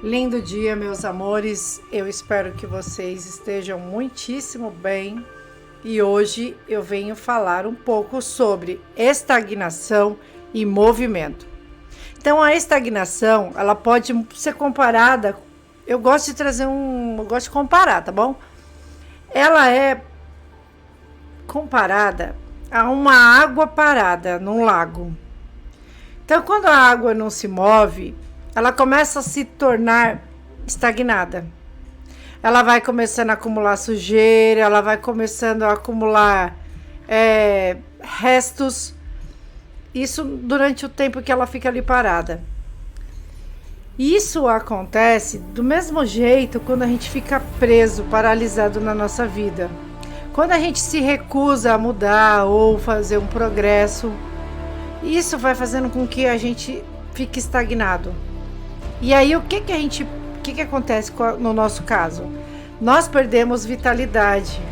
Lindo dia, meus amores. Eu espero que vocês estejam muitíssimo bem. E hoje eu venho falar um pouco sobre estagnação e movimento. Então, a estagnação, ela pode ser comparada. Eu gosto de comparar, tá bom? Ela é comparada a uma água parada num lago. Então, quando a água não se move, ela começa a se tornar estagnada. Ela vai começando a acumular sujeira, ela vai começando a acumular restos. Isso durante o tempo que ela fica ali parada. Isso acontece do mesmo jeito quando a gente fica preso, paralisado na nossa vida. Quando a gente se recusa a mudar ou fazer um progresso, isso vai fazendo com que a gente fique estagnado. E aí o que acontece no nosso caso? Nós perdemos vitalidade.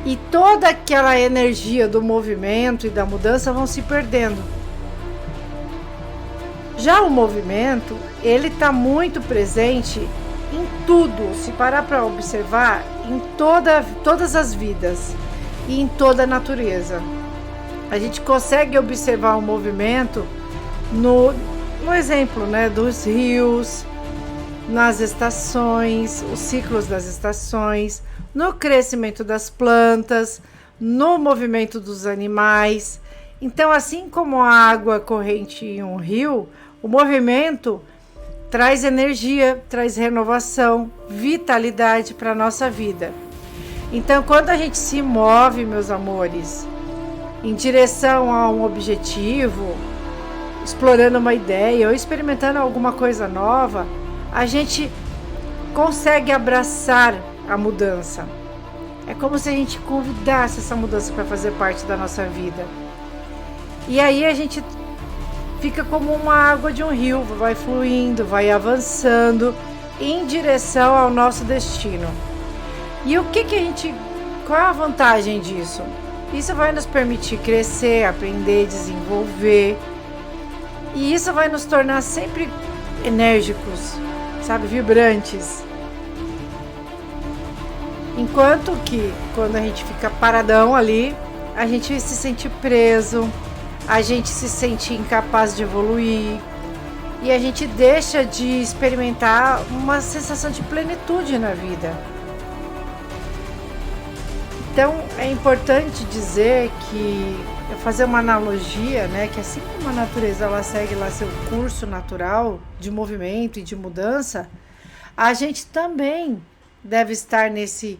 E toda aquela energia do movimento e da mudança vão se perdendo. Já o movimento, ele está muito presente em tudo. Se parar para observar, em todas as vidas e em toda a natureza. A gente consegue observar o movimento no exemplo, né, dos rios, nas estações, os ciclos das estações, no crescimento das plantas, no movimento dos animais. Então, assim como a água corrente em um rio, o movimento traz energia, traz renovação, vitalidade para a nossa vida. Então, quando a gente se move, meus amores, em direção a um objetivo, explorando uma ideia ou experimentando alguma coisa nova, a gente consegue abraçar a mudança. É como se a gente convidasse essa mudança para fazer parte da nossa vida. E aí a gente fica como uma água de um rio, vai fluindo, vai avançando em direção ao nosso destino. E qual é a vantagem disso? Isso vai nos permitir crescer, aprender, desenvolver. E isso vai nos tornar sempre enérgicos, sabe, vibrantes. Enquanto que quando a gente fica paradão ali, a gente se sente preso, a gente se sente incapaz de evoluir e a gente deixa de experimentar uma sensação de plenitude na vida. Então é importante dizer que, fazer uma analogia, né, que assim como a natureza ela segue lá seu curso natural de movimento e de mudança, a gente também deve estar nesse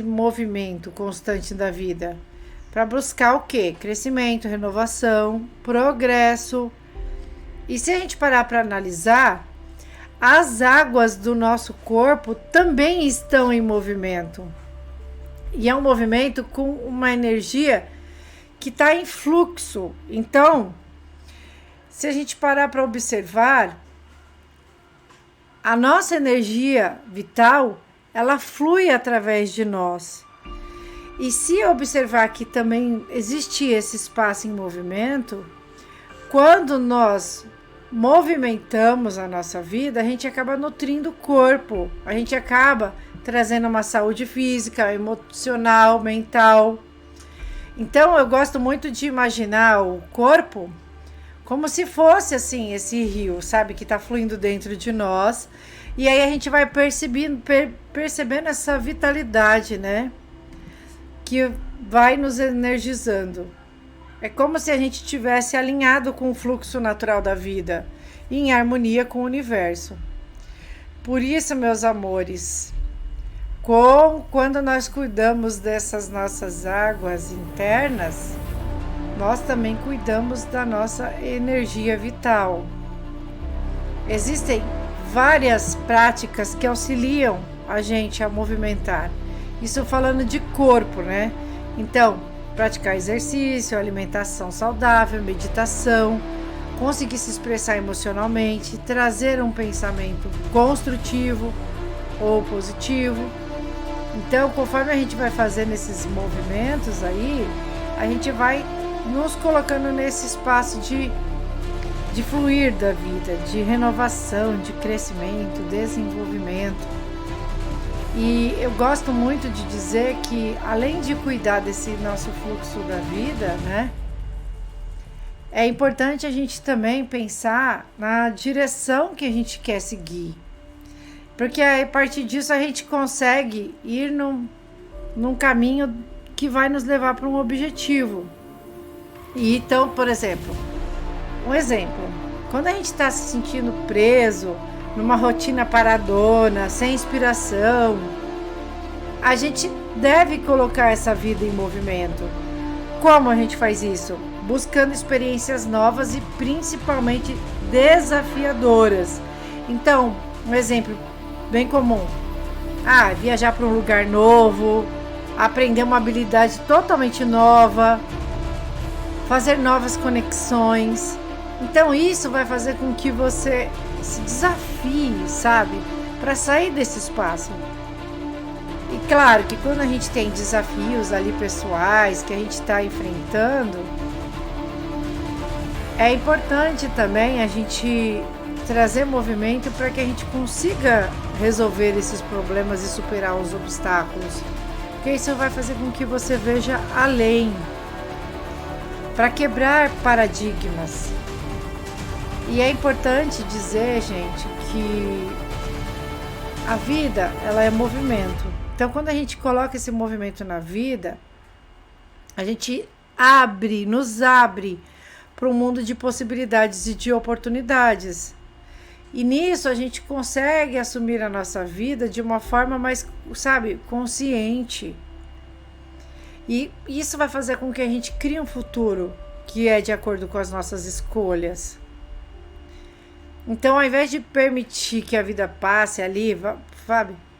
movimento constante da vida, para buscar o quê? Crescimento, renovação, progresso. E se a gente parar para analisar, as águas do nosso corpo também estão em movimento. E é um movimento com uma energia que está em fluxo. Então, se a gente parar para observar, a nossa energia vital, ela flui através de nós. E se observar que também existe esse espaço em movimento, quando nós movimentamos a nossa vida, a gente acaba nutrindo o corpo, a gente acaba trazendo uma saúde física, emocional, mental. Então eu gosto muito de imaginar o corpo como se fosse assim, esse rio, sabe, que está fluindo dentro de nós. E aí a gente vai percebendo essa vitalidade, né, que vai nos energizando. É como se a gente tivesse alinhado com o fluxo natural da vida, em harmonia com o universo. Por isso, meus amores, quando nós cuidamos dessas nossas águas internas, nós também cuidamos da nossa energia vital. Existem várias práticas que auxiliam a gente a movimentar. Isso falando de corpo, né? Então, praticar exercício, alimentação saudável, meditação, conseguir se expressar emocionalmente, trazer um pensamento construtivo ou positivo. Então, conforme a gente vai fazendo esses movimentos aí, a gente vai nos colocando nesse espaço de de fluir da vida, de renovação, de crescimento, desenvolvimento. E eu gosto muito de dizer que, além de cuidar desse nosso fluxo da vida, né, é importante a gente também pensar na direção que a gente quer seguir. Porque a partir disso a gente consegue ir num caminho que vai nos levar para um objetivo. E então, por exemplo, quando a gente está se sentindo preso numa rotina paradona, sem inspiração, a gente deve colocar essa vida em movimento. Como a gente faz isso? Buscando experiências novas e principalmente desafiadoras. Então, um exemplo bem comum: viajar para um lugar novo, aprender uma habilidade totalmente nova, fazer novas conexões. Então isso vai fazer com que você se desafie, sabe? Para sair desse espaço. E claro que quando a gente tem desafios ali pessoais que a gente está enfrentando, é importante também a gente trazer movimento para que a gente consiga resolver esses problemas e superar os obstáculos. Porque isso vai fazer com que você veja além, para quebrar paradigmas. E é importante dizer, gente, que a vida, ela é movimento. Então, quando a gente coloca esse movimento na vida, a gente nos abre para um mundo de possibilidades e de oportunidades. E nisso a gente consegue assumir a nossa vida de uma forma mais, consciente. E isso vai fazer com que a gente crie um futuro que é de acordo com as nossas escolhas. Então, ao invés de permitir que a vida passe ali,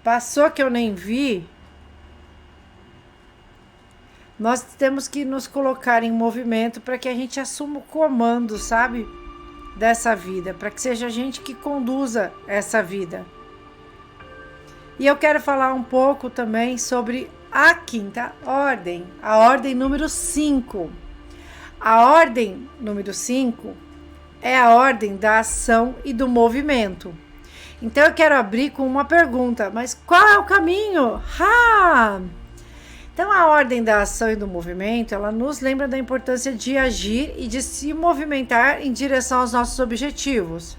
passou que eu nem vi, nós temos que nos colocar em movimento para que a gente assuma o comando, dessa vida, para que seja a gente que conduza essa vida. E eu quero falar um pouco também sobre a quinta ordem, a ordem número 5. A ordem número 5 é a ordem da ação e do movimento. Então eu quero abrir com uma pergunta: mas qual é o caminho? Então a ordem da ação e do movimento, ela nos lembra da importância de agir e de se movimentar em direção aos nossos objetivos.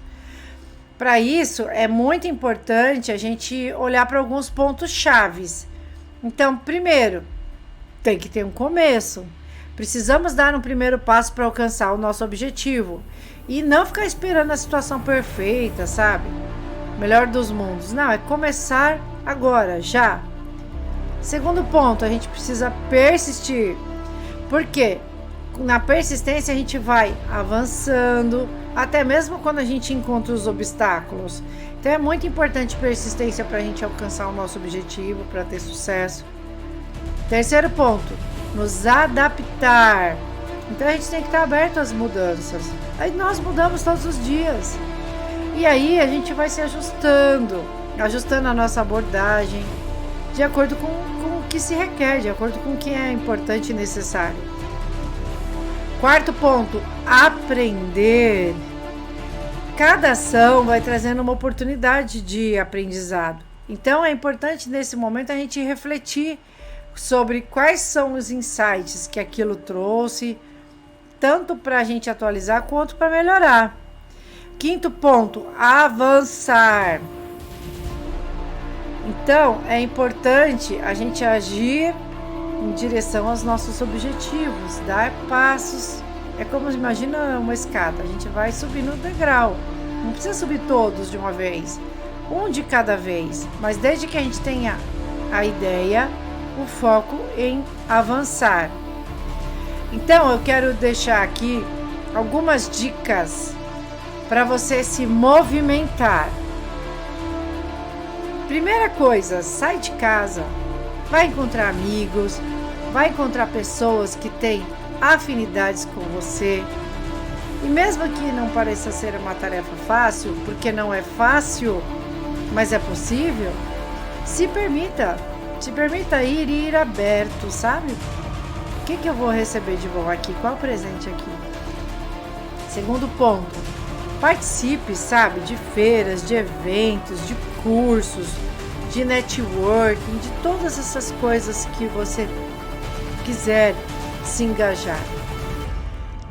Para isso, é muito importante a gente olhar para alguns pontos chaves. Então, primeiro, tem que ter um começo. Precisamos dar um primeiro passo para alcançar o nosso objetivo. E não ficar esperando a situação perfeita, melhor dos mundos. Não, é começar agora, já. Segundo ponto, a gente precisa persistir. Por quê? Na persistência a gente vai avançando, até mesmo quando a gente encontra os obstáculos. Então é muito importante persistência para a gente alcançar o nosso objetivo, para ter sucesso. Terceiro ponto, nos adaptar. Então a gente tem que estar aberto às mudanças. Aí nós mudamos todos os dias. E aí a gente vai se ajustando a nossa abordagem, de acordo com o que se requer, de acordo com o que é importante e necessário. Quarto ponto, aprender. Cada ação vai trazendo uma oportunidade de aprendizado. Então é importante nesse momento a gente refletir sobre quais são os insights que aquilo trouxe, tanto para a gente atualizar quanto para melhorar. Quinto ponto, avançar. Então é importante a gente agir em direção aos nossos objetivos, dar passos. É como, imagina uma escada, a gente vai subindo o degrau, não precisa subir todos de uma vez, um de cada vez, mas desde que a gente tenha a ideia, o foco em avançar. Então eu quero deixar aqui algumas dicas para você se movimentar. Primeira coisa, sai de casa, vai encontrar amigos, vai encontrar pessoas que têm afinidades com você. E mesmo que não pareça ser uma tarefa fácil, porque não é fácil, mas é possível, se permita ir e ir aberto, O que eu vou receber de bom aqui? Qual o presente aqui? Segundo ponto, Participe, sabe, de feiras, de eventos, de cursos, de networking, de todas essas coisas que você quiser se engajar.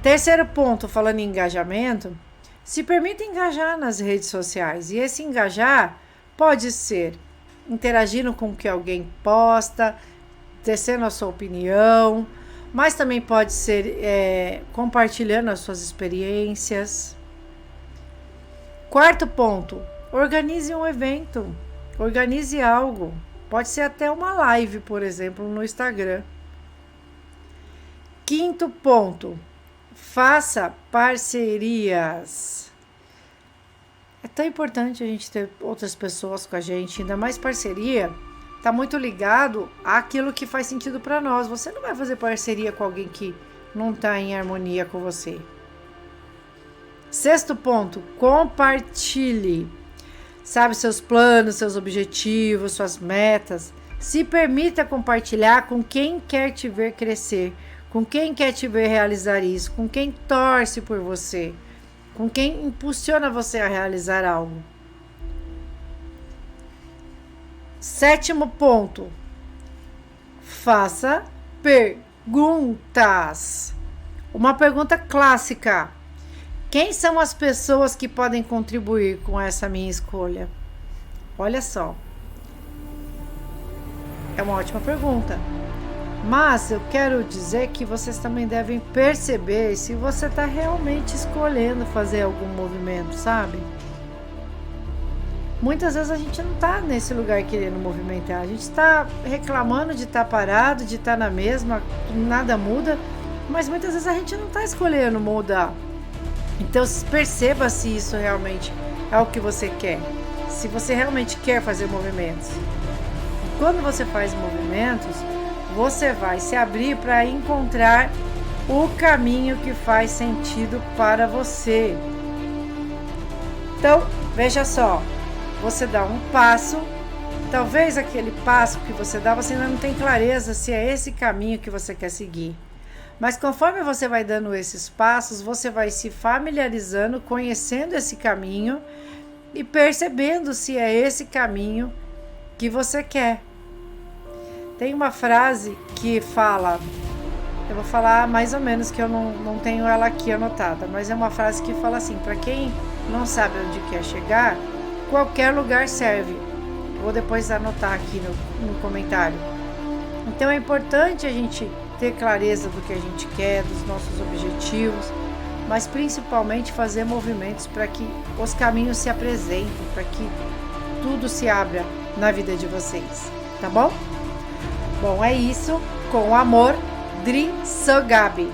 Terceiro ponto, falando em engajamento, se permita engajar nas redes sociais. E esse engajar pode ser interagindo com o que alguém posta, tecendo a sua opinião, mas também pode ser compartilhando as suas experiências. Quarto ponto, organize um evento, organize algo. Pode ser até uma live, por exemplo, no Instagram. Quinto ponto, faça parcerias. É tão importante a gente ter outras pessoas com a gente, ainda mais parceria. Está muito ligado àquilo que faz sentido para nós. Você não vai fazer parceria com alguém que não está em harmonia com você. Sexto ponto, compartilhe. Sabe, seus planos, seus objetivos, suas metas. Se permita compartilhar com quem quer te ver crescer, com quem quer te ver realizar isso, com quem torce por você, com quem impulsiona você a realizar algo. Sétimo ponto, faça perguntas. Uma pergunta clássica: quem são as pessoas que podem contribuir com essa minha escolha? Olha só, é uma ótima pergunta. Mas eu quero dizer que vocês também devem perceber se você está realmente escolhendo fazer algum movimento, sabe? Muitas vezes a gente não está nesse lugar querendo movimentar. A gente está reclamando de estar parado, de estar na mesma, nada muda. Mas muitas vezes a gente não está escolhendo mudar. Então perceba se isso realmente é o que você quer. Se você realmente quer fazer movimentos. E quando você faz movimentos, você vai se abrir para encontrar o caminho que faz sentido para você. Então, veja só, você dá um passo, talvez aquele passo que você dá, você ainda não tem clareza se é esse caminho que você quer seguir. Mas conforme você vai dando esses passos, você vai se familiarizando, conhecendo esse caminho e percebendo se é esse caminho que você quer. Tem uma frase que fala, eu vou falar mais ou menos que eu não tenho ela aqui anotada, mas é uma frase que fala assim: para quem não sabe onde quer chegar, qualquer lugar serve. Vou depois anotar aqui no comentário. Então é importante a gente ter clareza do que a gente quer, dos nossos objetivos, mas principalmente fazer movimentos para que os caminhos se apresentem, para que tudo se abra na vida de vocês, tá bom? Bom, é isso. Com amor, Dri Sogabi.